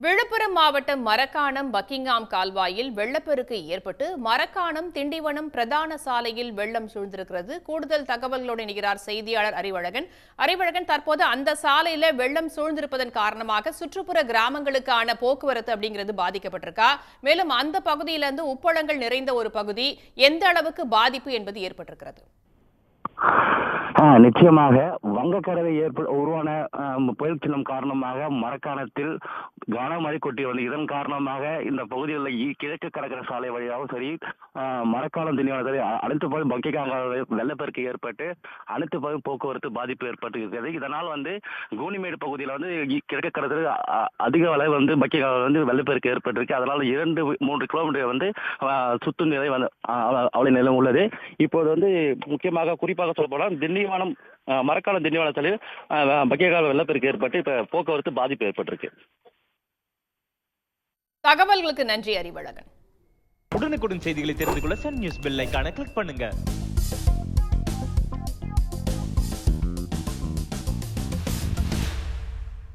விழுப்புரம் மாவட்டம் மரக்காணம் பக்கிங்ஹாம் கால்வாயில் வெள்ளப்பெருக்கு ஏற்பட்டு மரக்காணம் திண்டிவனம் பிரதான சாலையில் வெள்ளம் சூழ்ந்திருக்கிறது. கூடுதல் தகவல்களோடு இணைகிறார் செய்தியாளர் அறிவழகன். அறிவழகன், தற்போது அந்த சாலையில வெள்ளம் சூழ்ந்திருப்பதன் காரணமாக சுற்றுப்புற கிராமங்களுக்கான போக்குவரத்து அப்படிங்கிறது பாதிக்கப்பட்டிருக்கா? மேலும் அந்த பகுதியிலிருந்து உப்பளங்கள் நிறைந்த ஒரு பகுதி எந்த அளவுக்கு பாதிப்பு என்பது ஏற்பட்டிருக்கிறது? நிச்சயமாக வங்கக்கடலை உருவான புயல் சின்னம் காரணமாக மரக்காணத்தில் கனமழை கொட்டி வந்து இதன் காரணமாக இந்த பகுதியில் கிழக்கு கடற்கரை சாலை வழியாகவும் சரி மரக்காலம் திண்டிவனத்தில் அனைத்து பகுதி பக்கிங்ஹாம் வெள்ளப்பெருக்கு ஏற்பட்டு அனைத்து பகுதி போக்குவரத்து பாதிப்பு ஏற்பட்டு இருக்கிறது. இதனால் வந்து கூனிமேடு பகுதியில் வந்து கிழக்கு கடற்கரை அதிக அளவு வந்து பக்கிங்ஹாம் வெள்ளப்பெருக்கு ஏற்பட்டிருக்கு. அதனால் 2-3 கிலோமீட்டர் வந்து சுத்து நிலை வந்து அவளை நிலம் உள்ளது. இப்போது வந்து முக்கியமாக குறிப்பாக சொல்ல போனால் திண்டிவனம் மரக்காலம் திண்டிவனத்தில் பக்கிங்ஹாம் வெள்ளப்பெருக்கு ஏற்பட்டு இப்ப போக்குவரத்து பாதிப்பு ஏற்பட்டிருக்கு. தகவல்களுக்கு நன்றி அறிவழகன். உடனுக்குடன் செய்திகளை தெரிந்து கொள்ள சன் நியூஸ் பெல் ஐகானை கிளிக் பண்ணுங்க.